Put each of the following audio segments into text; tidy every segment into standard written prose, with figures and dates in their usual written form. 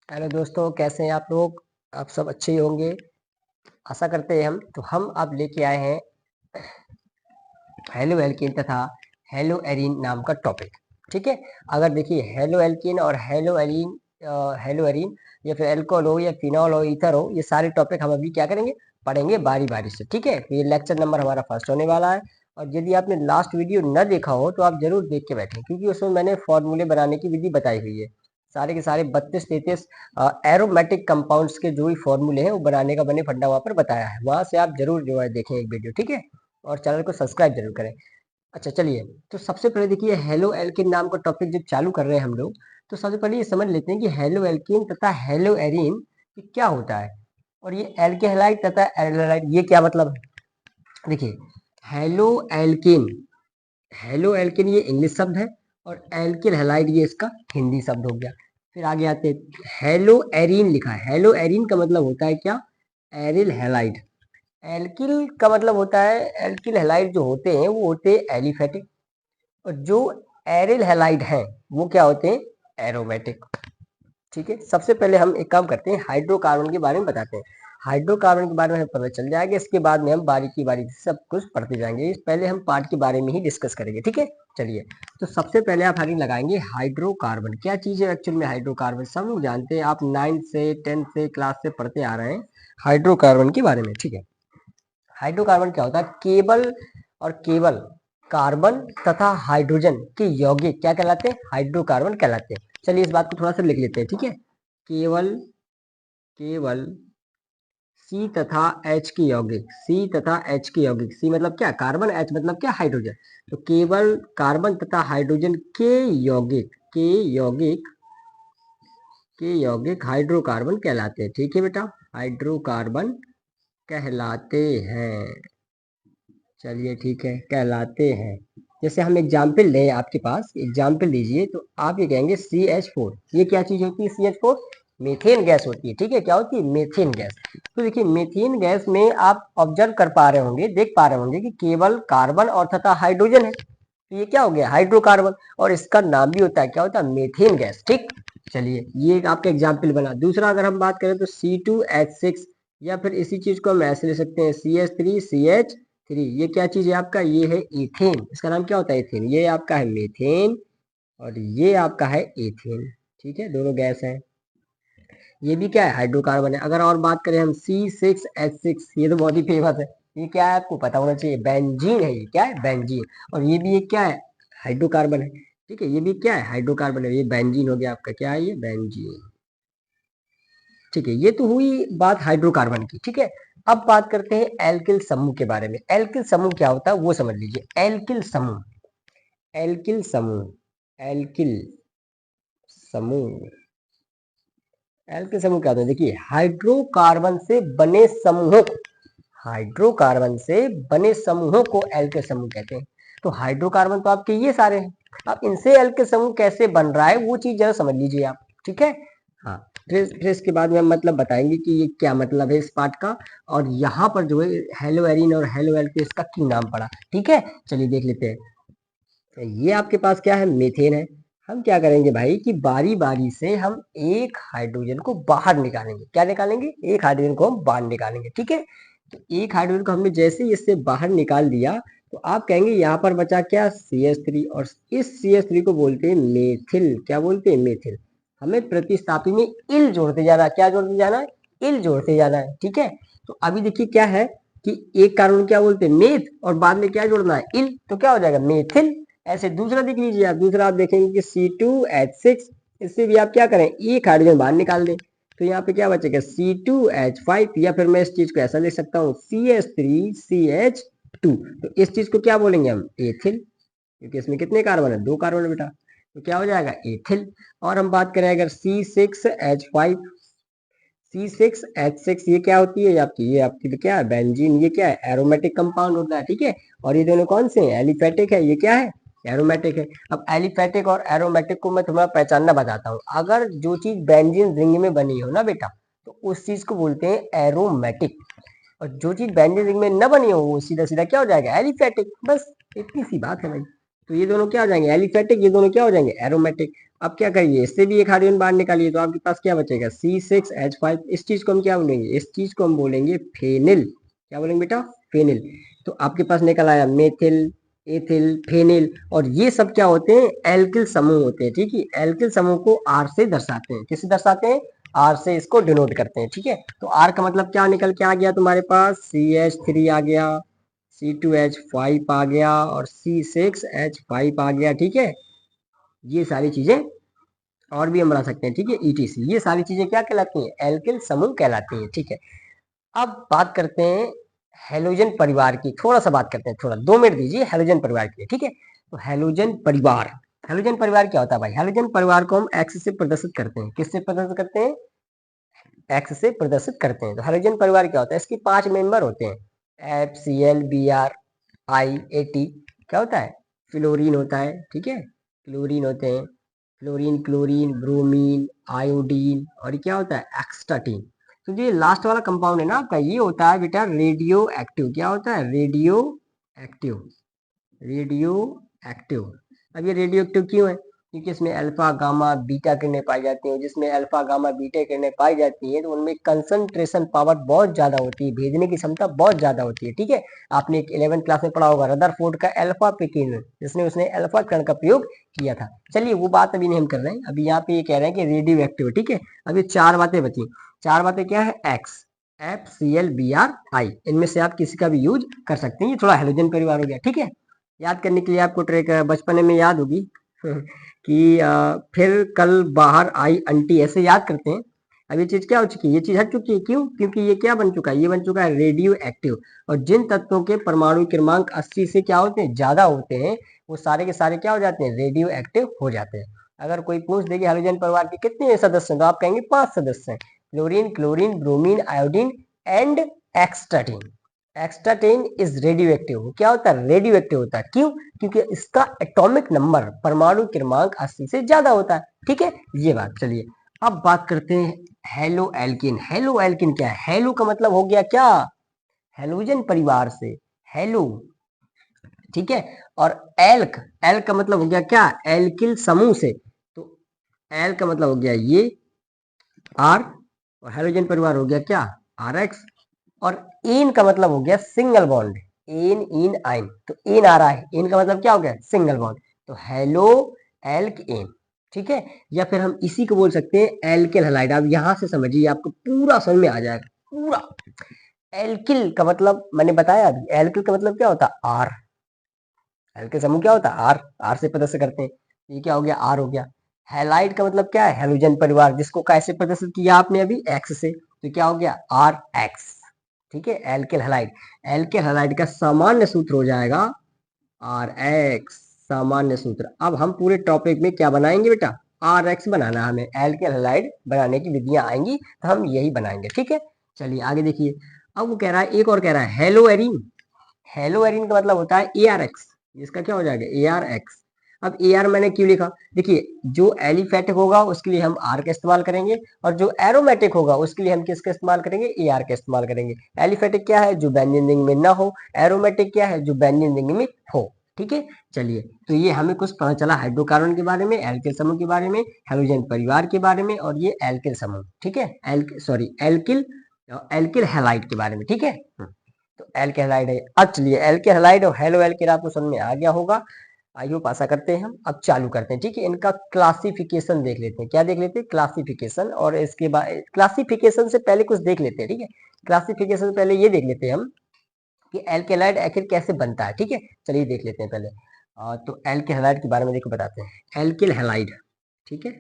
Hello दोस्तों, कैसे हैं आप लोग। आप सब अच्छे ही होंगे, आशा करते हैं। हम अब लेके आए हैं हेलो एल्कीन तथा हेलो एरीन नाम का टॉपिक। ठीक है, अगर देखिए हेलो एल्कीन और हेलो एरीन, हेलो एरीन या फिर एल्कोहल हो या फिनॉल हो, ईथर हो, ये सारे टॉपिक हम अभी क्या करेंगे, पढ़ेंगे बारी बारी से। ठीक है, तो ये लेक्चर नंबर हमारा फर्स्ट होने वाला है। और यदि आपने लास्ट वीडियो न देखा हो तो आप जरूर देख के बैठें, क्योंकि उसमें मैंने फॉर्मूले बनाने की विधि बताई हुई है। सारे के सारे 32-33 एरोमेटिक कंपाउंड्स के जो भी फॉर्मूले हैं वो बनाने का मैंने फंडा वहाँ पर बताया है। वहां से आप जरूर जो है देखें एक वीडियो। ठीक है, और चैनल को सब्सक्राइब जरूर करें। अच्छा चलिए, तो सबसे पहले देखिए हेलो एल्किन नाम का टॉपिक जो चालू कर रहे हैं हम लोग, तो सबसे पहले ये समझ लेते हैं कि हेलो एल्किन तथा हेलो एरीन ये क्या होता है, और ये एल्केहलाइड तथा एल्डिहाइड ये क्या मतलब है। देखिए हेलो एल्किन, हेलो एल्किन ये इंग्लिश शब्द है, और एल्किल हैलाइड ये इसका हिंदी शब्द हो गया। फिर आगे आते हैं, हेलो एरीन लिखा है। हेलो एरीन का मतलब होता है क्या, एरिल हैलाइड। एल्किल का मतलब होता है, एल्किल हैलाइड जो होते हैं वो होते हैं एलिफेटिक, और जो एरिल हैलाइड हैं वो क्या होते हैं, एरोमेटिक। ठीक है, सबसे पहले हम एक काम करते हैं, हाइड्रोकार्बन के बारे में बताते हैं। हाइड्रोकार्बन के बारे में हमें पता चल जाएगा, इसके बाद में हम बारीकी बारीकी से सब कुछ पढ़ते जाएंगे। पहले हम पार्ट के बारे में ही डिस्कस करेंगे। ठीक है, चलिए, तो सबसे पहले आप हेडिंग लगाएंगे हाइड्रोकार्बन। क्या चीज है एक्चुअल में हाइड्रोकार्बन, सब लोग जानते हैं, आप 9 से 10 से क्लास से पढ़ते आ रहे हैं हाइड्रोकार्बन के बारे में। ठीक है, हाइड्रोकार्बन क्या होता है, केवल और केवल कार्बन तथा हाइड्रोजन के यौगिक क्या कहलाते हैं, हाइड्रोकार्बन कहलाते हैं। चलिए इस बात को थोड़ा सा लिख लेते हैं। ठीक है, केवल केवल सी तथा एच की यौगिक, सी तथा एच की यौगिक, सी मतलब क्या कार्बन, एच मतलब क्या हाइड्रोजन। तो केवल कार्बन तथा हाइड्रोजन यौगिक के यौगिक हाइड्रोकार्बन कहलाते हैं। ठीक है बेटा, हाइड्रोकार्बन कहलाते हैं। चलिए ठीक है, कहलाते हैं। जैसे हम एग्जाम्पल लें, आपके पास एग्जाम्पल लीजिए, तो आप ये कहेंगे CH4, ये क्या चीज होती है, CH4 मीथेन गैस होती है। ठीक है, क्या होती है, मीथेन गैस। तो देखिए मीथेन गैस में आप ऑब्जर्व कर पा रहे होंगे, देख पा रहे होंगे कि केवल कार्बन और तथा हाइड्रोजन है, तो ये क्या हो गया, हाइड्रोकार्बन। और इसका नाम भी होता है, क्या होता है, मीथेन गैस। ठीक, चलिए ये एक आपका एग्जाम्पल बना। दूसरा अगर हम बात करें तो C2H6, या फिर इसी चीज को हम ऐसे ले सकते हैं CH3CH3, ये क्या चीज है आपका, ये है इथेन। इसका नाम क्या होता है, इथेन। ये आपका है मीथेन, और ये आपका है इथेन। ठीक है, दोनों गैस है। ये भी क्या है, हाइड्रोकार्बन है। अगर और बात करें हम C6H6, ये तो बहुत ही फेमस है, ये क्या है आपको पता होना चाहिए, बेंजीन है। ये क्या है, बेंजीन। और ये भी एक क्या है, हाइड्रोकार्बन है। ठीक है, ये भी क्या है, हाइड्रोकार्बन है। ये बेंजीन हो गया आपका, क्या है ये, बेंजीन। ठीक है, ये तो हुई बात हाइड्रोकार्बन की। ठीक है, अब बात करते हैं एल्किल समूह के बारे में। एल्किल समूह क्या होता है वो समझ लीजिए। एल्किल समूह, एल्किल समूह, एल्किल समूह, एल्किल समूह क्या होता है, देखिए हाइड्रोकार्बन से बने समूहों को, हाइड्रोकार्बन से बने समूहों को एल्किल समूह कहते हैं। तो हाइड्रोकार्बन तो आपके ये सारे हैं, अब इनसे एल्किल समूह कैसे बन रहा है वो चीज जरा समझ लीजिए आप। ठीक है, हाँ, फिर इसके बाद में हम मतलब बताएंगे कि ये क्या मतलब है इस पार्ट का, और यहाँ पर जो है हेलो एरीन और हेलो एल्किल इसका क्यों नाम पड़ा। ठीक है, चलिए देख लेते हैं। ये आपके पास क्या है, मीथेन है। हम क्या करेंगे भाई कि बारी बारी से हम एक हाइड्रोजन को बाहर निकालेंगे। क्या निकालेंगे, एक हाइड्रोजन को हम बाहर निकालेंगे। ठीक है, तो एक हाइड्रोजन को हमने जैसे ही इससे बाहर निकाल दिया, तो आप कहेंगे यहाँ पर बचा क्या, CH3, और इस CH3 को बोलते हैं मेथिल। क्या बोलते हैं, मेथिल। हमें प्रतिस्थापी में इल जोड़ते जाना है। क्या जोड़ते जाना है, इल जोड़ते जाना है। ठीक है, तो अभी देखिए क्या है कि एक कार्बन क्या बोलते हैं, मेथ, और बाद में क्या जोड़ना है, इल, तो क्या हो जाएगा, मेथिल। ऐसे दूसरा देख लीजिए आप, दूसरा आप देखेंगे कि C2H6, इससे भी आप क्या करें, एक हाइड्रोजन बाहर निकाल दें, तो यहाँ पे क्या बचेगा, C2H5, या फिर मैं इस चीज को ऐसा लिख सकता हूँ CH3CH2। तो इस चीज को क्या बोलेंगे हम, एथिल, क्योंकि इसमें कितने कार्बन है, 2 कार्बन है बेटा, तो क्या हो जाएगा, एथिल। और हम बात करें अगर C6H5, C6H6 ये क्या होती है आपकी, ये आपकी क्या है, बेंजीन। ये क्या है, एरोमेटिक कंपाउंड होता है। ठीक है, और ये दोनों कौन से हैं, एलिफेटिक है। ये क्या है, एरोमेटिक है। अब एलिफेटिक और एरोमेटिक को मैं तुम्हें पहचानना बताता हूँ। अगर जो चीज बेंजीन रिंग में बनी हो ना बेटा, तो उस चीज को बोलते हैं एरोमेटिक, और जो चीज बेंजीन रिंग में न बनी हो वो सीधा सीधा क्या हो जाएगा, एलिफेटिक। बस इतनी सी बात है भाई। तो ये दोनों क्या हो जाएंगे, एलिफेटिक, ये दोनों क्या हो जाएंगे, एरोमेटिक। अब क्या करिए, इससे भी एक हाइड्रोजन बाहर निकालिए तो आपके पास क्या बचेगा, C6H5। इस चीज को हम क्या बोलेंगे, इस चीज को हम बोलेंगे फेनिल। क्या बोलेंगे बेटा, फेनिल। तो आपके पास निकल आया मेथिल, एथिल, फेनिल। और ये सब क्या होते हैं, एल्किल समूह होते हैं। ठीक है, एल्किल समूह को आर से दर्शाते हैं। किससे दर्शाते हैं, आर से इसको डिनोट करते हैं। ठीक है, तो आर का मतलब क्या निकल के आ गया तुम्हारे पास, CH3 आ गया, C2H5 आ गया और C6H5 आ गया। ठीक है, ये सारी चीजें और भी हम बना सकते हैं। ठीक है, ETC, ये सारी चीजें क्या कहलाती हैं, एल्किल समूह कहलाती हैं। ठीक है, अब बात करते हैं हेलोजन परिवार की, थोड़ा सा बात करते हैं, थोड़ा 2 मिनट दीजिए हेलोजन परिवार के लिए। ठीक है, तो हेलोजन परिवार, हेलोजन परिवार क्या होता है भाई, हेलोजन परिवार को हम एक्स से प्रदर्शित करते हैं। किससे प्रदर्शित करते हैं, एक्स से प्रदर्शित करते हैं। तो हेलोजन परिवार क्या होता है, इसके 5 मेंबर होते हैं, FCl Br I AT। क्या होता है, फ्लोरीन होता है। ठीक है, क्लोरीन होते हैं, फ्लोरीन, क्लोरीन, ब्रोमीन, आयोडीन, और क्या होता है, एक्स्ट्राटीन। तो जो लास्ट वाला कंपाउंड है ना आपका, ये होता है बेटा रेडियो एक्टिव। क्या होता है, रेडियो एक्टिव, रेडियो एक्टिव। अब ये रेडियो एक्टिव क्यों है, क्योंकि इसमें अल्फा गामा बीटा किरणें पाई जाती हैं। जिसमें अल्फा गामा बीटा किरणें पाई जाती हैं तो उनमें कंसंट्रेशन पावर बहुत ज्यादा होती है, भेजने की क्षमता बहुत ज्यादा होती है। ठीक है, आपने 11th क्लास में पढ़ा होगा रदरफोर्ड का अल्फा पे किरण, जिसने उसने अल्फा किरण का प्रयोग किया था। चलिए वो बात अभी नहीं हम कर रहे हैं, अभी यहाँ पे ये कह रहे हैं कि रेडियो एक्टिव। ठीक है, अब ये 4 बातें बची। 4 बातें क्या है, एक्स, FCl Br I, इनमें से आप किसी का भी यूज कर सकते हैं। ये थोड़ा हेलोजन परिवार हो गया। ठीक है, याद करने के लिए आपको ट्रिक बचपन में याद होगी कि फिर कल बाहर आई आंटी, ऐसे याद करते हैं। अब ये चीज क्या हो चुकी है, ये चीज हट चुकी है। क्यों, क्योंकि ये क्या बन चुका है, ये बन चुका है रेडियो एक्टिव। और जिन तत्वों के परमाणु क्रमांक 80 से क्या होते हैं, ज्यादा होते हैं, वो सारे के सारे क्या हो जाते हैं, रेडियो एक्टिव हो जाते हैं। अगर कोई पूछ देगी हाइड्रोजन परिवार के कितने सदस्य हैं, तो आप कहेंगे 5 सदस्य हैं, chlorine, chlorine, bromine, iodine and astatine. Astatine is radioactive. क्या होता है, रेडियो एक्टिव होता है। क्यों, क्योंकि इसका एटॉमिक नंबर, परमाणु क्रमांक 80 से ज्यादा होता है। ठीक है, ये बात। चलिए अब बात करते हैं हेलो एल्किन। हेलो एल्किन क्या है, हेलो का मतलब हो गया क्या, हेलोजन परिवार से, हेलो। ठीक है, और एल्क, एल्क का मतलब हो गया क्या, एल्किल समूह से। तो एल का मतलब हो गया ये आर, और हेलोजन परिवार हो गया क्या, RX। और इन का मतलब हो गया सिंगल बॉन्ड, इन आइन। तो इन आ रहा है, इन का मतलब क्या हो गया, सिंगल बॉन्ड। तो हेलो एल्क इन। ठीक है, या फिर हम इसी को बोल सकते हैं एल्किल हैलाइड। आप यहां से समझिए, आपको पूरा समझ में आ जाएगा पूरा। एल्किल का मतलब मैंने बताया अभी, एल्किल का मतलब क्या होता है, आर। एल्किल समूह क्या होता है, आर, आर से प्रदर्शित करते हैं। ये क्या हो गया, आर हो गया। हैलाइड का मतलब क्या है, हेलोजन परिवार, जिसको कैसे प्रदर्शित किया आपने अभी, एक्स से। तो क्या हो गया, RX। ठीक है, एल्किल हैलाइड, एल्किल हैलाइड का सामान्य सूत्र हो जाएगा RX, सामान्य सूत्र। अब हम पूरे टॉपिक में क्या बनाएंगे बेटा, RX बनाना है हमें। एल्किल हैलाइड बनाने की विधियां आएंगी तो हम यही बनाएंगे। ठीक है, चलिए आगे देखिए। अब वो कह रहा है, एक और कह रहा है हेलो एरिन। हेलो एरिन का मतलब होता है ARX, इसका क्या हो जाएगा, ARX। अब AR मैंने क्यों लिखा, देखिए जो एलिफेटिक होगा उसके लिए हम R का इस्तेमाल करेंगे, और जो एरोमेटिक होगा उसके लिए हम किसका इस्तेमाल करेंगे, AR का इस्तेमाल करेंगे। एलिफेटिक क्या है, जो बेंजीन रिंग में ना हो। एरोमेटिक क्या है, जो बेंजीन रिंग में हो। ठीक है, चलिए तो ये हमें कुछ पता चला हाइड्रोकार्बन के बारे में, एल्किल समूह के बारे में, हेलोजन परिवार के बारे में, और ये एल्किल समूह। ठीक है, एल्किल, एल्किल हैलाइड के बारे में। ठीक है, तो एल्किल हैलाइड है। अब चलिए एल्किल हैलाइड और हेलो एल्किल आपको समझ में आ गया होगा, आई होप आशा करते हैं। हम अब चालू करते हैं। ठीक है, इनका क्लासिफिकेशन देख लेते हैं। क्या देख लेते हैं, क्लासिफिकेशन। और इसके बाद क्लासिफिकेशन से पहले कुछ देख लेते हैं। ठीक है, क्लासिफिकेशन से पहले ये देख लेते हैं हम कि एल्केलाइड आखिर कैसे बनता है। ठीक है, चलिए देख लेते हैं पहले। तो एल्किल हैलाइड के बारे में देखो बताते हैं, एल्किल हैलाइड। ठीक है,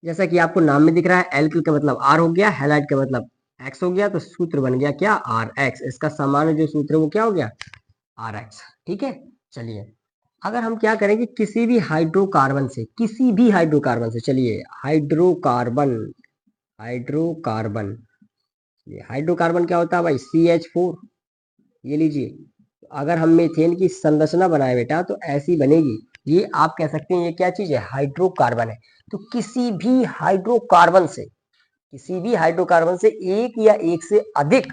जैसा कि आपको नाम में दिख रहा है, एल्किल का मतलब आर हो गया, हैलाइड का मतलब एक्स हो गया। तो सूत्र बन गया क्या, RX। इसका सामान्य जो सूत्र है वो क्या हो गया, RX। ठीक है, चलिए अगर हम क्या करेंगे, किसी भी हाइड्रोकार्बन से, किसी भी हाइड्रोकार्बन से, चलिए हाइड्रोकार्बन, हाइड्रोकार्बन, ये हाइड्रोकार्बन क्या होता है भाई, CH4। ये लीजिए, अगर हम मीथेन की संरचना बनाए बेटा तो ऐसी बनेगी। ये आप कह सकते हैं ये क्या चीज है, हाइड्रोकार्बन है। तो किसी भी हाइड्रोकार्बन से, किसी भी हाइड्रोकार्बन से एक या एक से अधिक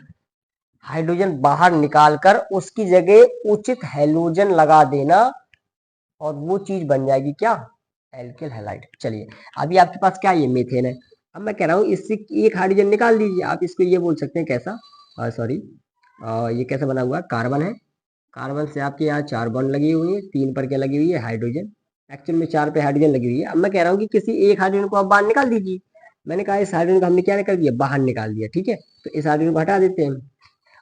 हाइड्रोजन बाहर निकालकर उसकी जगह उचित हैलोजन लगा देना, और वो चीज बन जाएगी क्या, एल्किल हैलाइड। चलिए अभी आपके पास क्या है, ये मीथेन है। अब मैं कह रहा हूँ इससे एक हाइड्रोजन निकाल दीजिए। आप इसको ये बोल सकते हैं कैसा, सॉरी ये कैसा बना हुआ है, कार्बन है। कार्बन से आपके यहाँ 4 बॉन्ड लगी हुई है, 3 पर क्या लगी हुई है, हाइड्रोजन। एक्चुअल में 4 पे हाइड्रोजन लगी हुई है। अब मैं कह रहा हूँ कि किसी एक हाइड्रोजन को आप बाहर निकाल दीजिए। मैंने कहा इस हाइड्रोजन को हमने क्या निकाल दिया, बाहर निकाल दिया, ठीक है। तो इस हाइड्रोजन को हटा देते हैं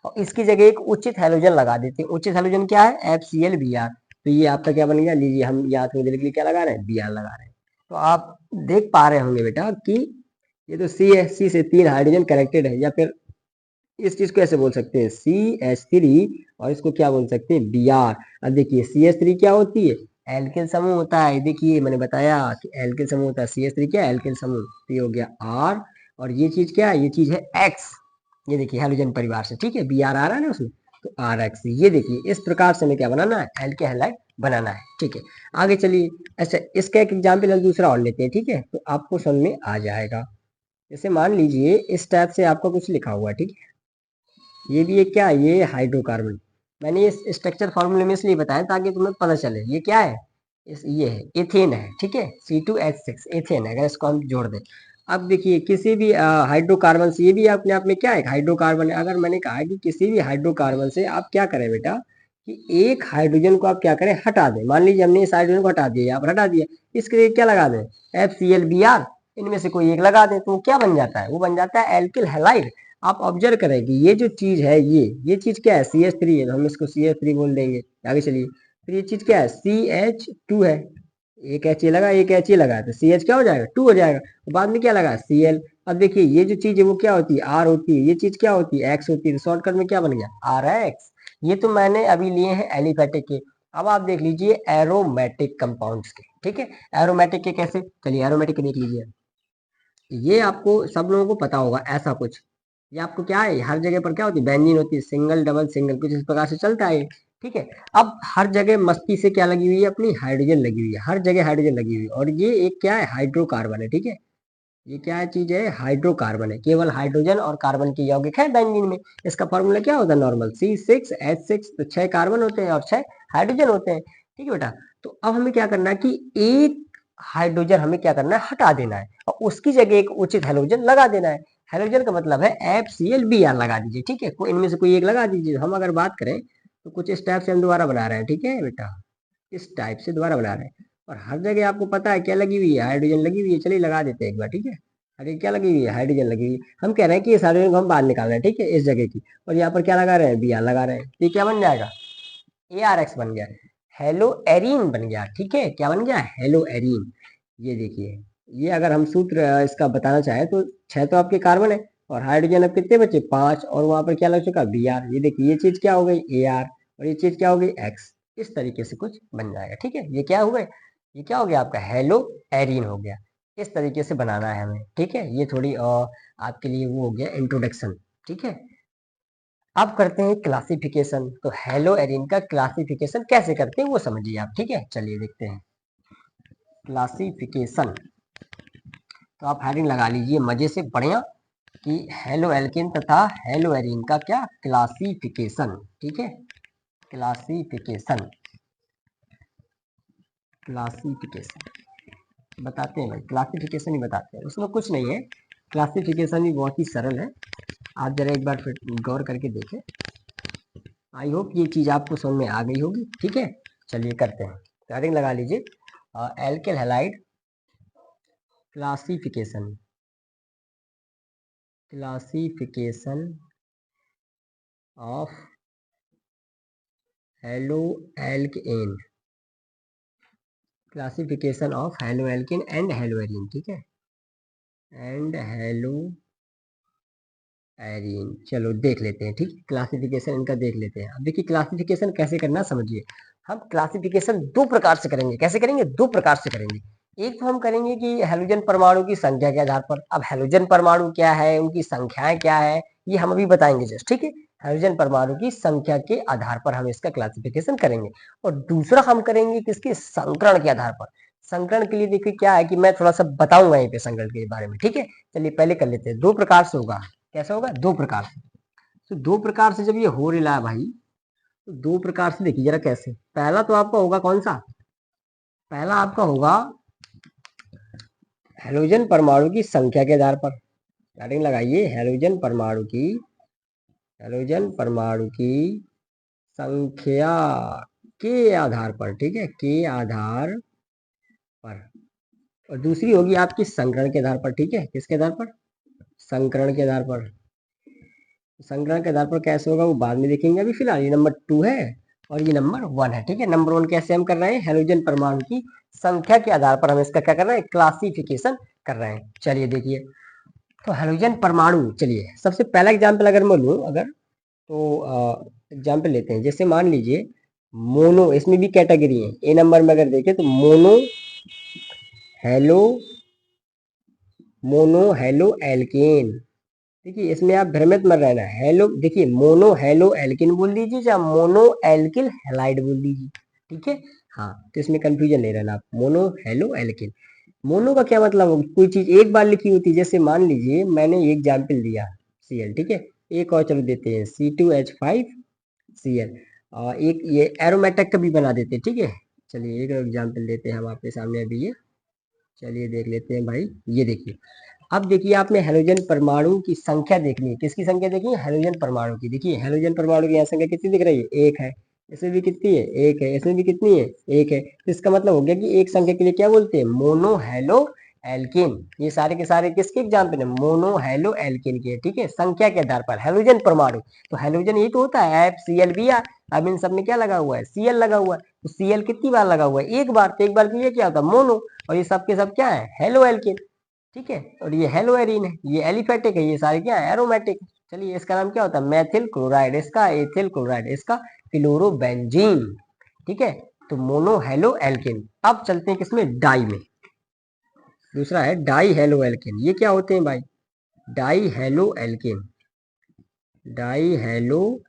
और इसकी जगह एक उचित हैलोजन लगा देते हैं। उचित हैलोजन क्या है, FCl Br। तो ये आपका क्या बन गया, लीजिए हम यहाँ थोड़ी देर के लिए क्या लगा रहे हैं, Br लगा रहे हैं। तो आप देख पा रहे होंगे बेटा कि ये तो C है, C से 3 हाइड्रोजन कनेक्टेड है, या फिर इस चीज को ऐसे बोल सकते हैं CH3 और इसको क्या बोल सकते हैं, Br। अब देखिए CH3 क्या होती है, एल्किल समूह होता है। देखिए मैंने बताया कि एल्किल समूह होता है, CH3 क्या है, एल्किल समूह। तो ये हो गया R और ये चीज क्या है, ये चीज है X। ये देखिए हैलोजन परिवार से, ठीक है, Br आ रहा है ना उसमें, तो RX। ये देखिए इस प्रकार से हमें क्या बनाना है, एल्किल हैलाइड बनाना है, ठीक है। आगे चलिए, अच्छा इसका एक एग्जाम्पल दूसरा और लेते हैं, ठीक है, तो आपको समझ में आ जाएगा। जैसे मान लीजिए इस टाइप से आपका कुछ लिखा हुआ है, ठीक है। ये भी एक क्या है, ये हाइड्रोकार्बन। मैंने इस स्ट्रक्चर फॉर्मूले में इसलिए बताया ताकि तुम्हें पता चले ये क्या है, ये है एथेन है, ठीक है, C2H6 एथेन है, अगर इसको हम जोड़ दें। अब देखिए किसी भी हाइड्रोकार्बन से, ये भी अपने आप में क्या है, हाइड्रोकार्बन है। अगर मैंने कहा कि किसी भी हाइड्रोकार्बन से आप क्या करें बेटा, कि एक हाइड्रोजन को आप क्या करें, हटा दें। मान लीजिए हमने इस हाइड्रोजन को हटा दिया, यहाँ पर हटा दिया, इसके लिए क्या लगा दें, FCl Br। इनमें से कोई एक लगा दें तो वो क्या बन जाता है, वो बन जाता है एल्किल हैलाइड। आप ऑब्जर्व करें कि ये जो चीज है, ये चीज क्या है, CH3 है, तो हम इसको CH3 बोल देंगे। आगे चलिए, फिर ये चीज क्या है, CH2 है। एक एच लगा, एक एच लगा, तो CH क्या हो जाएगा, 2 हो जाएगा। तो बाद में क्या लगा, Cl। अब देखिए ये जो चीज है वो क्या होती है, R होती है, ये चीज क्या होती है, X होती है। तो शॉर्टकट में क्या बन गया, RX। ये तो मैंने अभी लिए हैं एलिफेटिक के। अब आप देख लीजिए एरोमेटिक कंपाउंड्स के, ठीक है। एरोमेटिक के कैसे, चलिए एरोमेटिक के देख लीजिए। ये आपको सब लोगों को पता होगा ऐसा कुछ। ये आपको क्या है, हर जगह पर क्या होती है, बेंजीन होती है, सिंगल डबल सिंगल, कुछ इस प्रकार से चलता है, ठीक है। अब हर जगह मस्ती से क्या लगी हुई है, अपनी हाइड्रोजन लगी हुई है, हर जगह हाइड्रोजन लगी हुई है। और ये एक क्या है, हाइड्रोकार्बन है, ठीक है। ये क्या है, चीज है, हाइड्रोकार्बन है। केवल हाइड्रोजन और कार्बन के यौगिक है बेंजीन में। इसका फॉर्मूला क्या होता है, नॉर्मल C6H6। तो 6 कार्बन होते हैं और 6 हाइड्रोजन होते हैं, ठीक है बेटा। तो अब हमें क्या करना है कि एक हाइड्रोजन हमें क्या करना है, हटा देना है और उसकी जगह एक उचित हैलोजन लगा देना है। हैलोजन का मतलब है FCl Br लगा दीजिए, ठीक है, कोई इनमें से कोई एक लगा दीजिए। हम अगर बात करें तो कुछ इस टाइप से हम दोबारा बना रहे हैं, ठीक है बेटा, इस टाइप से दोबारा बना रहे हैं। और हर जगह आपको पता है क्या लगी हुई है, हाइड्रोजन लगी हुई है। चलिए लगा देते हैं एक बार, ठीक है। अरे क्या लगी हुई है, हाइड्रोजन लगी हुई है। हम कह रहे हैं कि इस हाइड्रोजन को हम बाहर निकाल रहे हैं, ठीक है, इस जगह की। और यहाँ पर क्या लगा रहे हैं, Br लगा रहे हैं। तो ये क्या बन जाएगा, ARX बन गया, हेलो एरीन बन गया, ठीक है। क्या बन गया, हेलो एरीन। ये देखिए, ये अगर हम सूत्र इसका बताना चाहें तो 6 तो आपके कार्बन है और हाइड्रोजन अब कितने बचे, 5। और वहां पर क्या लग चुका, Br। ये देखिए ये चीज क्या हो गई, AR। और ये चीज क्या हो गई, X। इस तरीके से कुछ बन जाएगा, ठीक है। ये क्या हो गए, ये क्या हो गया आपका, हेलो एरीन हो गया। इस तरीके से बनाना है हमें, ठीक है। ये थोड़ी आपके लिए वो हो गया इंट्रोडक्शन, ठीक है। अब करते हैं क्लासिफिकेशन। तो हेलो एरिन का क्लासिफिकेशन कैसे करते हैं वो समझिए आप, ठीक है। चलिए देखते हैं क्लासिफिकेशन। तो आप हेडिंग लगा लीजिए मजे से बढ़िया कि हेलो एल्केन तथा हेलो एरिन का क्या क्लासिफिकेशन, ठीक है। क्लासिफिकेशन, क्लासिफिकेशन बताते हैं भाई, क्लासिफिकेशन ही बताते हैं, उसमें कुछ नहीं है। क्लासिफिकेशन भी बहुत ही सरल है, आप जरा एक बार फिर गौर करके देखें। आई होप ये चीज आपको समझ में आ गई होगी, ठीक है। चलिए करते हैं, हेडिंग लगा लीजिए alkyl halide classification. Classification of halo alkane, classification of halo alkane and hello arene, ठीक है, एंड हेलो एरीन। चलो देख लेते हैं, ठीक है, क्लासिफिकेशन इनका देख लेते हैं। अब देखिए क्लासिफिकेशन कैसे करना समझिए। हम क्लासिफिकेशन दो प्रकार से करेंगे, कैसे करेंगे, दो प्रकार से करेंगे। एक तो हम करेंगे कि हैलोजन परमाणु की संख्या के आधार पर। अब हैलोजन परमाणु क्या है, उनकी संख्याएं क्या है, ये हम अभी बताएंगे जस्ट, ठीक है। हाइड्रोजन परमाणु की संख्या के आधार पर हम इसका क्लासिफिकेशन करेंगे। और दूसरा हम करेंगे किसके, संकरण के आधार पर। संकरण के लिए देखिए क्या है कि मैं थोड़ा सा बताऊंगा यहाँ पे संकरण के बारे में, ठीक है। चलिए पहले कर लेते हैं, दो प्रकार से होगा। कैसा होगा, दो प्रकार से। तो दो प्रकार से जब ये हो रहा है भाई, तो दो प्रकार से देखिए जरा कैसे। पहला तो आपका होगा कौन सा, पहला आपका होगा हैलोजन परमाणु की संख्या के आधार पर, स्टार्टिंग लगाइए, हैलोजन परमाणु की संख्या के आधार पर, ठीक है, के आधार पर। और दूसरी होगी आपकी संकरण के आधार पर, ठीक है, किसके आधार पर, संकरण के आधार पर। संकरण के आधार पर कैसे होगा वो बाद में देखेंगे, अभी फिलहाल ये नंबर 2 है और ये नंबर 1 है, ठीक है। नंबर 1 कैसे हम कर रहे हैं, हैलोजन परमाणु की संख्या के आधार पर हम इसका क्या कर रहे हैं, क्लासिफिकेशन कर रहे हैं। चलिए देखिए, तो हैलोजन परमाणु, चलिए सबसे पहला एग्जाम्पल अगर मैं लूँ, अगर तो एग्जाम्पल लेते हैं, जैसे मान लीजिए मोनो, इसमें भी कैटेगरी है, ए नंबर में अगर देखें तो मोनो हेलो एल्केन। देखिए इसमें आप भ्रमित मत रहना, हेलो देखिए मोनो हेलो एल्किन बोल दीजिए या मोनो एल्किल हैलाइड बोल दीजिए, ठीक है। हाँ, तो इसमें कंफ्यूजन नहीं रहना आप, मोनो हेलो एल्किन। मोनो का क्या मतलब हो, कोई चीज एक बार लिखी होती है, जैसे मान लीजिए मैंने एक एग्जाम्पल दिया Cl, ठीक है, एक और चलो देते हैं C2H5Cl, और एक ये एरोमेटिक का भी बना देते हैं, ठीक है। चलिए एक एग्जाम्पल देते हैं हम आपके सामने अभी, ये चलिए देख लेते हैं भाई, ये देखिए। अब देखिए आपने हैलोजन परमाणु की संख्या देखनी है, किसकी संख्या देखनी है, हैलोजन परमाणु की। देखिए हैलोजन परमाणु की यहाँ संख्या कितनी दिख रही है, एक है, इसमें भी कितनी है, एक है, इसमें भी कितनी है, एक है। तो इसका मतलब हो गया कि एक संख्या के लिए क्या बोलते हैं, मोनो हेलो एल्किन। ये सारे के सारे किसके एग्जाम्पल है, मोनो हेलो एल्किन के, ठीक है, संख्या के आधार पर हैलोजन परमाणु। तो हैलोजन ये तो होता है FCl, अब इन सब में क्या लगा हुआ है, Cl लगा हुआ है। तो Cl कितनी बार लगा हुआ है, एक बार, तो एक बार के लिए क्या होता है, मोनो, और ये सब के सब क्या है, हेलो एल्किन, ठीक है। और ये हेलो एरीन है, ये एलिफेटिक है, ये सारे क्या है, एरोमेटिक। चलिए इसका नाम क्या होता है, मेथिल क्लोराइड, इसका एथिल क्लोराइड, इसका क्लोरोबेंजीन, ठीक है। तो मोनो हेलो एल्किन। अब चलते हैं किसमें, डाई में। दूसरा है डाई हेलो एल्किन। ये क्या होते हैं भाई, di halo alkane, di halo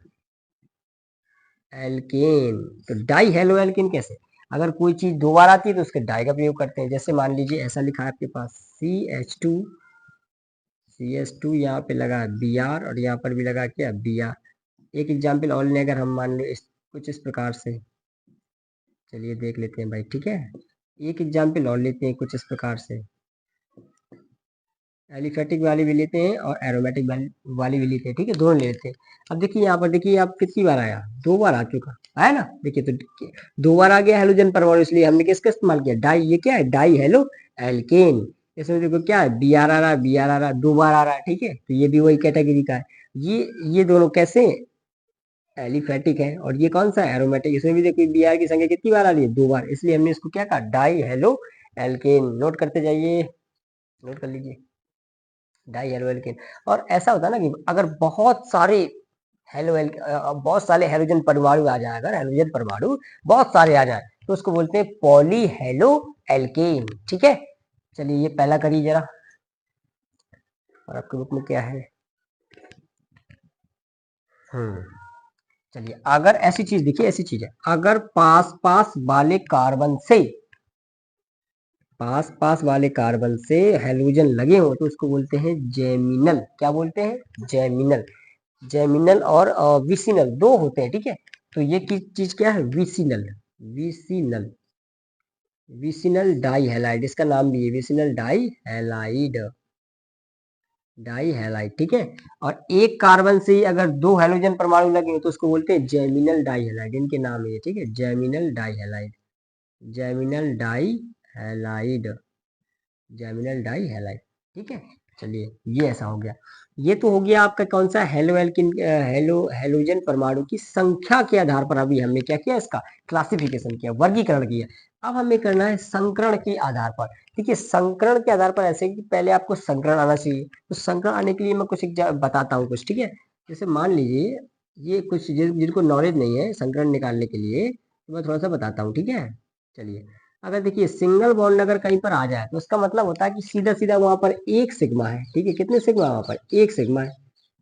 alkane. तो डाई हेलो एल्केन कैसे, अगर कोई चीज दो बार आती है तो उसके डाई का प्रयोग करते हैं। जैसे मान लीजिए ऐसा लिखा है आपके पास CH2 यहाँ पे लगा Br और यहाँ पर भी लगा क्या, Br। एक एग्जाम्पल और लें अगर हम, मान लो कुछ इस प्रकार से, चलिए देख लेते हैं भाई, ठीक है। एक एग्जाम्पल और लेते हैं कुछ इस प्रकार से, एलिफेटिक वाली भी लेते हैं और एरोमेटिक वाली भी लेते हैं, ठीक है, दोनों ले लेते हैं। अब देखिए यहाँ पर, देखिए आप कितनी बार आया, दो बार आ चुका है ना। देखिए तो दो बार आ गया हैलोजन परमाणु, इसलिए हमने किसका इस्तेमाल किया, डाई। ये क्या है, डाई हेलो एल्केन। इसमें देखो क्या है, Br आ रहा, Br आ रहा, दो बार आ रहा है, ठीक है। तो ये भी वही कैटेगरी का है। ये दोनों कैसे एलिफेटिक है, और ये कौन सा एरोमेटिक। इसमें भी देखिए Br की संख्या कितनी बार आ रही है, दो बार, इसलिए हमने इसको क्या कहा, डाई हेलो एल्केन। नोट करते जाइए, नोट कर लीजिए, डाई हेलो एल्केन। और ऐसा होता है ना कि अगर बहुत सारे हेलोजन परमाणु आ जाए, अगर हेलोजन परमाणु बहुत सारे आ जाए तो उसको बोलते हैं पॉली हेलो एल्केन, ठीक है। चलिए ये पहला करिए जरा, और आपके बुक में क्या है। चलिए अगर ऐसी चीज, देखिए ऐसी चीज है, अगर पास पास वाले कार्बन से हैलोजन लगे हो तो उसको बोलते हैं जेमिनल। क्या बोलते हैं, जेमिनल। जेमिनल और विसिनल दो होते हैं, ठीक है। तो ये चीज क्या है, vicinal, vicinal, vicinal di halide, इसका नाम भी है vicinal di halide, di halide, ठीक है। और एक कार्बन से ही अगर दो हैलोजन परमाणु लगे तो उसको बोलते हैं जेमिनल डाई हैलाइड, इनके नाम है, ठीक है, geminal di halide, geminal di halide, geminal di halide, ठीक है। चलिए ये ऐसा हो गया। ये तो हो गया आपका कौन सा, हेलो एल्किन, हैलोजन परमाणु की संख्या के आधार पर अभी हमने क्या किया, इसका क्लासिफिकेशन किया, वर्गीकरण किया। अब हमें करना है संकरण के आधार पर। देखिए संकरण के आधार पर ऐसे कि पहले आपको संकरण आना चाहिए, तो संकरण आने के लिए मैं कुछ बताता हूँ कुछ, ठीक है। जैसे मान लीजिए ये कुछ जिनको नॉलेज नहीं है संकरण निकालने के लिए, तो मैं थोड़ा सा बताता हूँ, ठीक है। चलिए अगर देखिए सिंगल बॉन्ड अगर कहीं पर आ जाए तो उसका मतलब होता है कि सीधा सीधा वहां पर एक सिग्मा है, ठीक है। कितने सिग्मा वहां पर, एक सिग्मा है।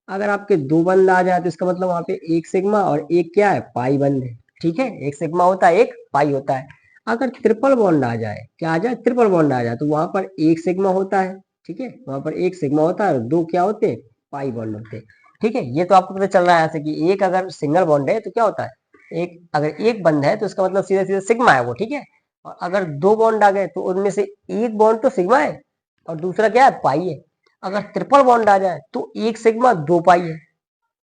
अगर आपके दो बंद आ जाए तो इसका मतलब वहां पे एक सिग्मा और एक क्या है, पाई बंद है, ठीक है। एक सिग्मा होता है, एक पाई होता है। अगर ट्रिपल बॉन्ड आ जाए, क्या आ जाए, ट्रिपल बॉन्ड आ जाए, तो वहां पर एक सिग्मा होता है, ठीक है, वहां पर एक सिग्मा होता है और दो क्या होते हैं, पाई बॉन्ड होते हैं, ठीक है। ये तो आपको पता चल रहा है ऐसे कि एक अगर सिंगल बॉन्ड है तो क्या होता है, एक अगर एक बंद है तो इसका मतलब सीधा सीधा सिग्मा है वो, ठीक है। और अगर दो बॉन्ड आ गए तो उनमें से एक बॉन्ड तो सिग्मा है और दूसरा क्या है, पाई है। अगर ट्रिपल बॉन्ड आ जाए तो 1 सिग्मा 2 पाई है,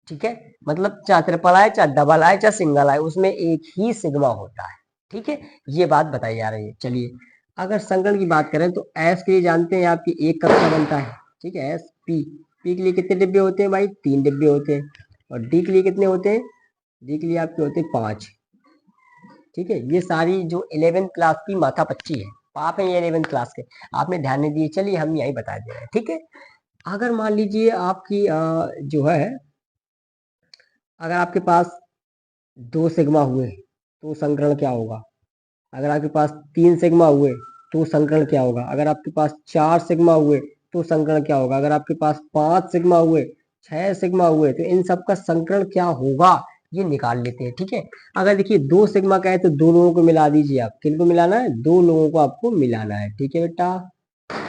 ठीक है। मतलब चाहे ट्रिपल आए चाहे डबल आए चाहे सिंगल आए, उसमें एक ही सिग्मा होता है, ठीक है। ये बात बताई जा रही है। चलिए अगर संकलन की बात करें तो एस के लिए जानते हैं आपकी एक कक्षा बनता है, ठीक है। एस पी, पी के लिए कितने डिब्बे होते हैं भाई, 3 डिब्बे होते हैं। और डी के लिए कितने होते हैं, डी के लिए आपके होते हैं 5, ठीक है। ये सारी जो 11th क्लास की माथा पच्ची है, पाप है ये 11th क्लास के, आपने ध्यान नहीं दिए। चलिए हम यही बता दे रहे हैं, ठीक है। अगर मान लीजिए आपकी जो है, अगर आपके पास 2 सिग्मा हुए तो संकरण क्या होगा। अगर आपके पास 3 सिग्मा हुए तो संकरण क्या होगा। अगर आपके पास 4 सिग्मा हुए तो संकरण क्या होगा। अगर आपके पास 5 सिग्मा हुए, 6 सिग्मा हुए, तो इन सब का संकरण क्या होगा ये निकाल लेते हैं, ठीक है। अगर देखिए 2 सिग्मा का है तो 2 लोगों को मिला दीजिए आप। किनको मिलाना है, 2 लोगों को आपको मिलाना है, ठीक है बेटा।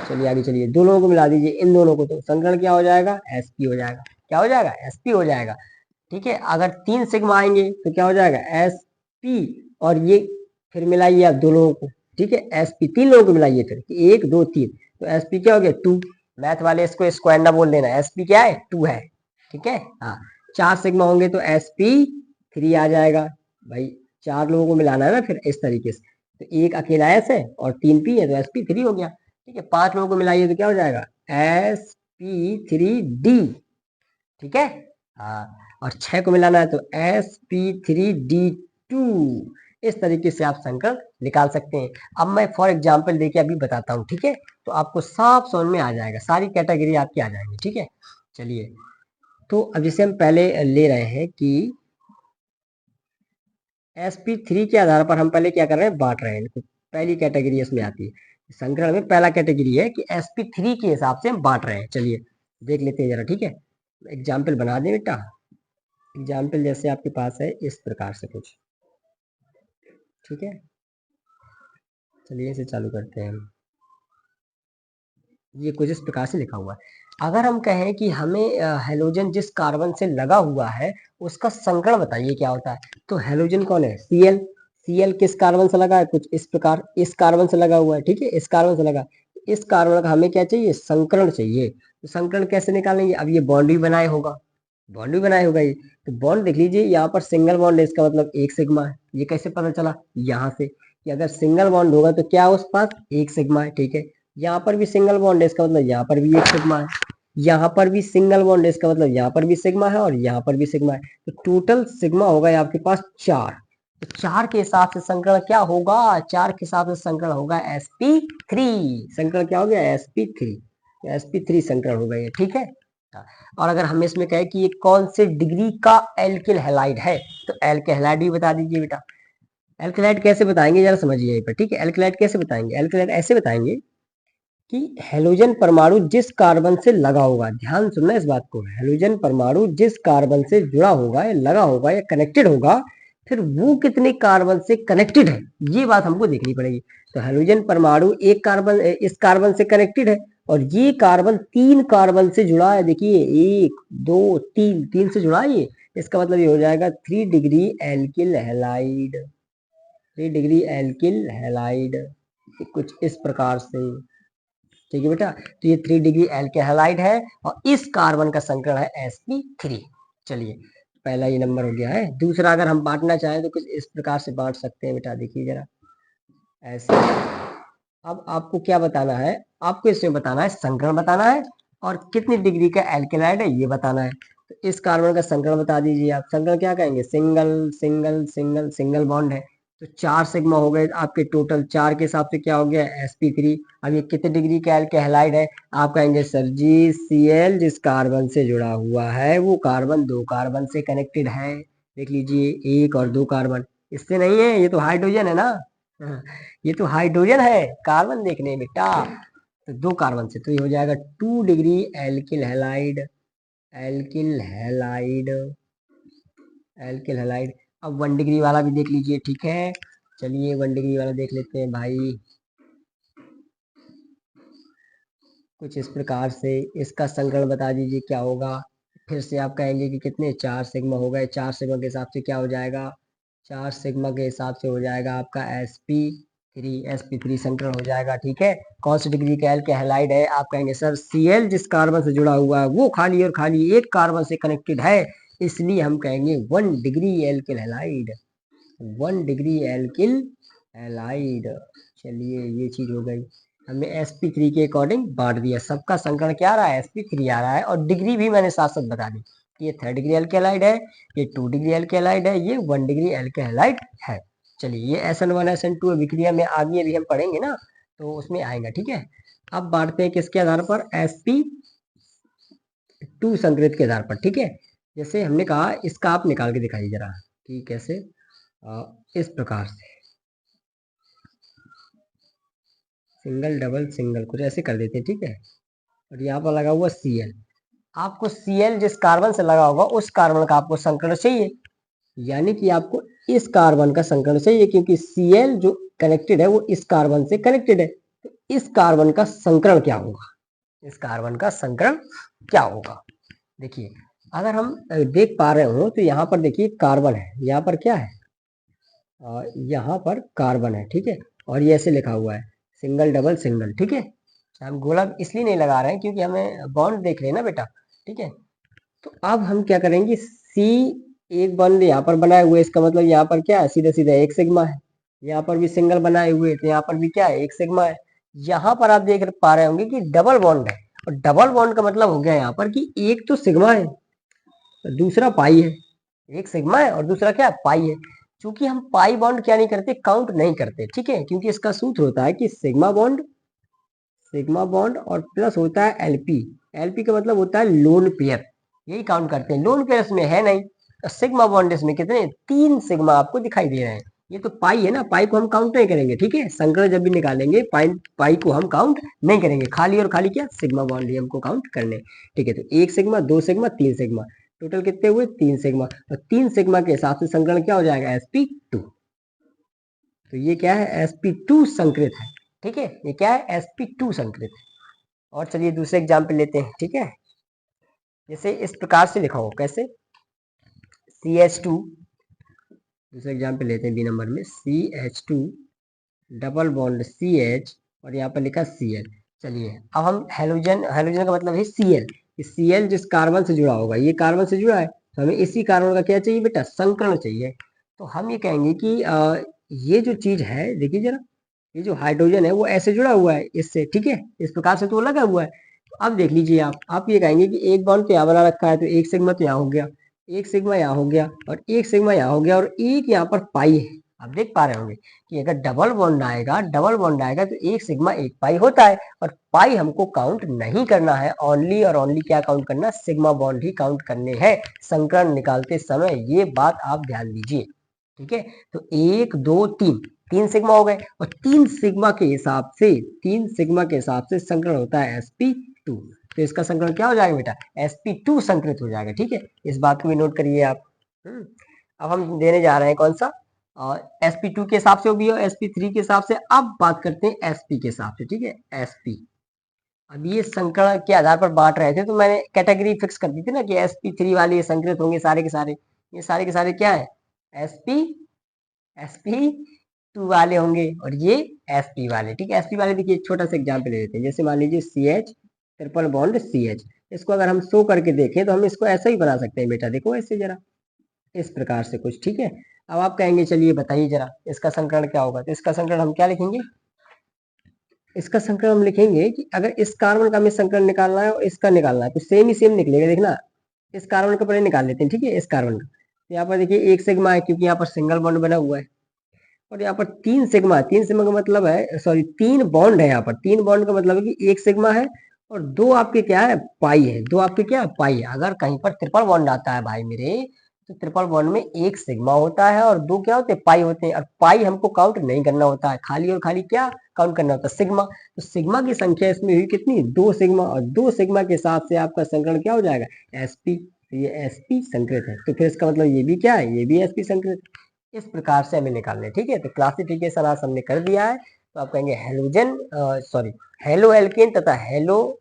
चलिए आगे चलिए, 2 लोगों को मिला दीजिए इन दोनों को, तो संकरण क्या हो जाएगा, एसपी हो जाएगा। क्या हो जाएगा, एसपी हो जाएगा, ठीक है। अगर 3 सिग्मा आएंगे तो क्या हो जाएगा, एस पी। और ये फिर मिलाइए आप 2 लोगों को, ठीक है। एस पी 3 लोगों को मिलाइए फिर, 1 2 3, तो एस पी क्या हो गया, 2। मैथ वाले इसको स्क्वायर ना बोल देना, एस पी क्या है, 2 है, ठीक है। हाँ 4 सिग्मा होंगे तो एस पी 3 आ जाएगा भाई। 4 लोगों को मिलाना है ना फिर इस तरीके से, तो एक अकेला एस है और 3 पी है तो एस पी 3 हो गया, ठीक है। 5 लोगों को मिलाइए तो क्या हो जाएगा, एस पी 3 डी, ठीक है। हाँ और 6 को मिलाना है तो sp3d2। इस तरीके से आप संकलन निकाल सकते हैं। अब मैं फॉर एग्जांपल देके अभी बताता हूँ, ठीक है। तो आपको साफ समझ में आ जाएगा, सारी कैटेगरी आपकी आ जाएंगी, ठीक है। चलिए तो अब जैसे हम पहले ले रहे हैं कि sp3 के आधार पर हम पहले क्या कर रहे हैं, बांट रहे हैं। तो पहली कैटेगरी इसमें आती है, संकरण में पहला कैटेगरी है कि sp3 के हिसाब से हम बांट रहे हैं। चलिए देख लेते हैं जरा, ठीक है। एग्जाम्पल बना दें बेटा। एग्जाम्पल जैसे आपके पास है इस प्रकार से कुछ, ठीक है। चलिए इसे चालू करते हैं हम। ये कुछ इस प्रकार से लिखा हुआ है। अगर हम कहें कि हमें हेलोजन जिस कार्बन से लगा हुआ है उसका संकरण बताइए क्या होता है, तो हेलोजन कौन है, Cl। Cl किस कार्बन से लगा है, कुछ इस प्रकार इस कार्बन से लगा हुआ है, ठीक है। इस कार्बन से लगा, इस कार्बन का हमें क्या चाहिए, संकरण चाहिए। तो संकरण कैसे निकालेंगे, अब ये बॉन्ड भी बनाए होगा, बॉन्ड भी बनाए होगा ये। तो बॉन्ड देख लीजिए, यहाँ पर सिंगल बॉन्ड है, इसका मतलब 1 सिग्मा है। ये कैसे पता चला, यहाँ से कि अगर सिंगल बॉन्ड होगा तो क्या उस पास 1 सिग्मा है, ठीक है। यहाँ पर भी सिंगल बॉन्ड है, इसका मतलब यहाँ पर भी 1 सिग्मा है। यहाँ पर भी सिंगल बॉन्ड है, इसका मतलब यहाँ पर भी सिग्मा है और यहाँ पर भी सिग्मा है। तो टोटल सिग्मा होगा आपके पास 4। तो 4 के हिसाब से संकरण क्या होगा, 4 के हिसाब से संकरण होगा sp3। संकरण क्या हो गया, sp3। sp3 संकरण हो गया, ठीक है। और अगर हम इसमें कहें कि ये कौन से डिग्री का एल्किल हैलाइड है, तो एल्किल हैलाइड भी बता दीजिए बेटा। एल्किलाइड कैसे बताएंगे जरा समझिए यहीं पर, ठीक है। एल्किलाइड कैसे बताएंगे, एल्किलाइड ऐसे बताएंगे कि हेलोजन परमाणु जिस कार्बन से लगा होगा, ध्यान सुनना इस बात को, हेलोजन परमाणु जिस कार्बन से जुड़ा होगा या लगा होगा या कनेक्टेड होगा, फिर वो कितने कार्बन से कनेक्टेड है, ये बात हमको देखनी पड़ेगी। तो हेलोजन परमाणु एक कार्बन इस कार्बन से कनेक्टेड है और ये कार्बन 3 कार्बन से जुड़ा है। देखिए 1 2 3, 3 से जुड़ा है ये। इसका मतलब ये हो जाएगा 3 degree alkyl halide, 3 degree alkyl halide, कुछ इस प्रकार से, ठीक है बेटा। तो ये 3 डिग्री एल्किल हैलाइड है और इस कार्बन का संकरण है sp3। चलिए पहला ये नंबर हो गया है। दूसरा अगर हम बांटना चाहें तो कुछ इस प्रकार से बांट सकते हैं बेटा, देखिए जरा ऐसे। अब आपको क्या बताना है, आपको इसमें बताना है संकरण बताना है और कितनी डिग्री का एल्केलाइड है ये बताना है। तो इस कार्बन का संकरण बता दीजिए आप। संकरण क्या कहेंगे, single single single single bond है। तो 4 सिग्मा हो गए आपके टोटल, 4 के हिसाब से क्या हो गया sp3। अब ये कितने डिग्री का एल्केलाइड है, आप कहेंगे सर जी Cl जिस कार्बन से जुड़ा हुआ है वो कार्बन 2 कार्बन से कनेक्टेड है। देख लीजिए 1 और 2 कार्बन, इससे नहीं है, ये तो हाइड्रोजन है ना। हाँ, ये तो हाइड्रोजन है, कार्बन देखने बेटा। तो 2 कार्बन से, तो ये हो जाएगा 2 degree alkyl halide, alkyl halide, alkyl halide. अब 1 डिग्री वाला भी देख लीजिए, ठीक है। चलिए 1 डिग्री वाला देख लेते हैं भाई, कुछ इस प्रकार से। इसका संकरण बता दीजिए क्या होगा। फिर से आप कहेंगे कि कितने 4 सिग्मा हो गए, 4 सिग्मा के हिसाब से क्या हो जाएगा, 4 सिग्मा के हिसाब से हो जाएगा आपका sp sp3 संकरण हो जाएगा। ठीक है, कौन सी डिग्री का एल्क हैलाइड है? आप कहेंगे सर Cl जिस कार्बन से जुड़ा हुआ है वो खाली और खाली एक कार्बन से कनेक्टेड है, इसलिए हम कहेंगे 1 degree alkyl halide, 1 degree alkyl halide. चलिए ये चीज हो गई, हमने sp3 के अकॉर्डिंग बांट दिया, सबका संकरण क्या आ रहा है? sp3 आ रहा है, और डिग्री भी मैंने साथ साथ बता दी, ये 3rd डिग्री एल्किल हैलाइड है, ये 2 डिग्री एल्किल हैलाइड है, ये 1 डिग्री एल्किल हैलाइड है। चलिए ये SN1 SN2 अभिक्रिया में आगे अभी हम पढ़ेंगे ना, तो उसमें आएगा। ठीक है, अब बांटते हैं किसके आधार पर? sp2 संकरित के आधार पर। ठीक है, जैसे हमने कहा इसका आप निकाल के दिखाइए जरा कि कैसे, इस प्रकार से सिंगल डबल सिंगल कुछ ऐसे कर देते हैं। ठीक है, और यहाँ पर लगा हुआ Cl, आपको Cl जिस कार्बन से लगा होगा उस कार्बन का आपको संकरण चाहिए, यानी कि आपको इस कार्बन का संकरण चाहिए, क्योंकि Cl जो कनेक्टेड है वो इस कार्बन से कनेक्टेड है, तो इस कार्बन का संकरण क्या होगा? इस कार्बन का संकरण क्या होगा? देखिए अगर हम देख पा रहे हो तो यहाँ पर देखिए कार्बन है, यहाँ पर क्या है? यहाँ पर कार्बन है। ठीक है, और ये ऐसे लिखा हुआ है सिंगल डबल सिंगल। ठीक है, हम गोला इसलिए नहीं लगा रहे हैं क्योंकि हमें बॉन्ड देख रहे हैं ना बेटा। ठीक है, तो अब हम क्या करेंगे, सी एक बॉन्ड यहाँ पर बनाए हुए, इसका मतलब यहाँ पर क्या है? सीधा सीधा एक सिग्मा है। यहाँ पर भी सिंगल बनाए हुए तो यहाँ पर भी क्या है? एक सिग्मा है। यहाँ पर आप देख पा रहे होंगे कि डबल बॉन्ड है, और डबल बॉन्ड का मतलब हो गया यहाँ पर कि एक तो सिग्मा है दूसरा पाई है, एक सिग्मा है और दूसरा क्या है? पाई है। क्योंकि हम पाई बॉन्ड क्या नहीं करते? काउंट नहीं करते। ठीक है, क्योंकि इसका सूत्र होता है कि सिग्मा बॉन्ड और प्लस होता है एलपी, एलपी का मतलब होता है लोन पेयर, यही काउंट करते हैं। लोन पेयर इसमें है नहीं, तो सिग्मा बॉन्ड इसमें कितने? 3 सिग्मा आपको दिखाई दे रहे हैं। ये तो पाई है ना, पाई को हम काउंट नहीं करेंगे। ठीक है, संकरण जब भी निकालेंगे पाई को हम काउंट नहीं करेंगे, खाली और खाली क्या? सिग्मा बॉन्ड ही हमको काउंट करने। ठीक है, तो 1 सिग्मा 2 सिग्मा 3 सिग्मा, टोटल कितने हुए? 3 सिग्मा, और 3 सिग्मा के हिसाब से संकरण क्या हो जाएगा? sp2। तो ये क्या है? sp2 संकरित है। ठीक है, ये क्या है? sp2 संकरित है। और चलिए दूसरे एग्जाम्पल लेते हैं। ठीक है, जैसे इस प्रकार से लिखा हो, कैसे? CH2, दूसरा एग्जाम्पल लेते हैं बी नंबर में, CH2 डबल बॉन्ड CH, और यहाँ पर लिखा Cl। चलिए अब हम हेलोजन, हेलोजन का मतलब है Cl, Cl जिस कार्बन से जुड़ा होगा, ये कार्बन से जुड़ा है, तो हमें इसी कार्बन का क्या चाहिए बेटा? संकरण चाहिए। तो हम ये कहेंगे कि ये जो चीज है, देखिए जरा, ये जो हाइड्रोजन है वो ऐसे जुड़ा हुआ है इससे। ठीक है, इस प्रकार से तो वो लगा हुआ है। तो अब देख लीजिए आप ये कहेंगे कि एक बॉन्ड तो यहाँ बना रखा है, तो एक सिग्मा तो यहाँ हो गया, एक सिग्मा यहाँ हो गया, और एक सिग्मा यहाँ हो गया, और एक यहाँ पर पाई है। आप देख पा रहे होंगे कि अगर डबल बॉन्ड आएगा तो एक सिग्मा एक पाई होता है, और पाई हमको काउंट नहीं करना है, ओनली और ओनली क्या काउंट करना? सिग्मा बॉन्ड ही काउंट करने हैं संकरण निकालते समय, ये बात आप ध्यान दीजिए। ठीक है, तो 1 2 3, 3 सिग्मा हो गए, और 3 सिग्मा के हिसाब से संकरण होता है sp2। तो इसका संकरण क्या हो जाएगा बेटा? sp2 संकरित हो जाएगा। ठीक है, इस बात को भी नोट करिए आप। अब हम देने जा रहे हैं कौन सा? sp2 के हिसाब से वो भी हो, sp3 के हिसाब से। अब बात करते हैं sp के हिसाब से। ठीक है, sp, अब ये संकरण के आधार पर बांट रहे थे, तो मैंने कैटेगरी फिक्स कर दी थी ना कि sp3 वाले ये संकरित होंगे सारे के सारे, ये सारे के सारे क्या है? sp2 वाले होंगे, और ये sp वाले। ठीक है, sp वाले देखिए छोटा सा एग्जाम्पल ले लेते हैं, जैसे मान लीजिए CH ट्रिपल बॉन्ड CH, इसको अगर हम शो करके देखें तो हम इसको ऐसा ही बना सकते हैं बेटा, देखो ऐसे जरा, इस प्रकार से कुछ। ठीक है, अब आप कहेंगे चलिए बताइए जरा इसका संकरण क्या होगा? तो इसका संकरण हम क्या लिखेंगे? इसका संकरण हम लिखेंगे कि अगर इस कार्बन का हमें संकरण निकालना है और इसका निकालना है तो सेम ही सेम निकलेगा। देखना, इस कार्बन का पहले निकाल लेते हैं। ठीक है, इस कार्बन का, तो यहाँ पर देखिए एक सिग्मा है क्योंकि यहाँ पर सिंगल बॉन्ड बना हुआ है, और यहाँ पर 3 सिग्मा है। 3 सिग्मा का मतलब है, सॉरी 3 बॉन्ड है, यहाँ पर 3 बॉन्ड का मतलब है कि एक सिग्मा है और 2 आपके क्या है? पाई है, 2 आपके क्या है? पाई है। अगर कहीं पर ट्रिपल बॉन्ड आता है भाई मेरे, तो ट्रिपल बॉन्ड में एक सिग्मा होता है और 2 क्या होते हैं? पाई होते हैं, और पाई हमको काउंट नहीं करना होता है, खाली और खाली क्या काउंट करना होता है? सिग्मा। तो सिग्मा की संख्या इसमें हुई कितनी? 2 सिग्मा, और 2 सिग्मा के साथ से आपका संकरण क्या हो जाएगा? sp। ये sp संकरित है, तो फिर इसका मतलब ये भी क्या है? ये भी sp संकरित। इस प्रकार से हमें निकालने। ठीक है, तो क्लासिफिकेशन आज हमने कर दिया है। तो आप कहेंगे हेलोजन, सॉरी हेलो एल्केन तथा हेलो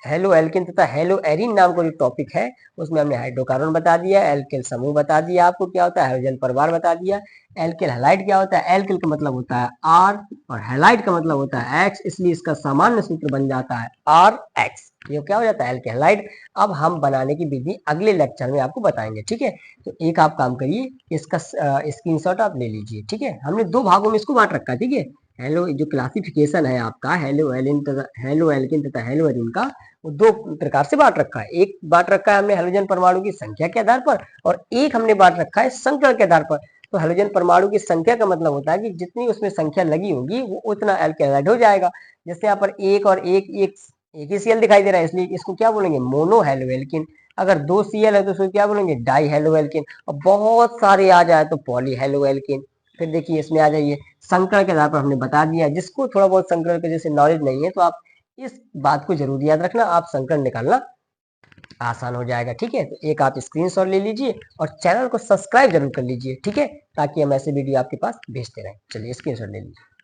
हेलो एल्किन तथा हेलो एरिन नाम का जो टॉपिक है उसमें हमने हाइड्रोकार्बन बता दिया, एल्किल समूह बता दिया, आपको क्या होता है हाइड्रोजन परिवार बता दिया, एल्किल हैलाइड क्या होता है, एल्किल का मतलब होता है आर और हैलाइड का मतलब होता है एक्स, इसलिए इसका सामान्य सूत्र बन जाता है आर एक्स। ये क्या हो जाता है एल्किल हैलाइड। अब हम बनाने की विधि अगले लेक्चर में आपको बताएंगे, ठीक है। तो एक आप काम करिए, इसका स्क्रीनशॉट आप ले लीजिए, ठीक है। हमने दो भागों में इसको बांट रखा है, ठीक है। हेलो जो क्लासिफिकेशन है आपका हेलो एलिन तथा हेलो एल्किन तथा हेलो एरिन का, वो दो प्रकार से बांट रखा है। एक बांट रखा है हमने हेलोजन परमाणु की संख्या के आधार पर, और एक हमने बांट रखा है संकरण के आधार पर। तो हेलोजन परमाणु की संख्या का मतलब होता है कि जितनी उसमें संख्या लगी होगी वो उतना एल्किल हैलाइड हो जाएगा। जैसे यहाँ पर एक और एक एक एक ही सीएल दिखाई दे रहा है, इसलिए इसको क्या बोलेंगे मोनो हेलो एल्किन। अगर दो सीएल है तो उसको क्या बोलेंगे डाई हेलो एल्किन, और बहुत सारे आ जाए तो पॉली हेलो एल्किन। फिर देखिए इसमें आ जाइए संकरण के आधार पर हमने बता दिया। जिसको थोड़ा बहुत संकरण के जैसे नॉलेज नहीं है तो आप इस बात को जरूर याद रखना, आप संकलन निकालना आसान हो जाएगा, ठीक है। तो एक आप स्क्रीनशॉट ले लीजिए और चैनल को सब्सक्राइब जरूर कर लीजिए, ठीक है, ताकि हम ऐसे वीडियो आपके पास भेजते रहें। चलिए स्क्रीनशॉट ले लीजिए।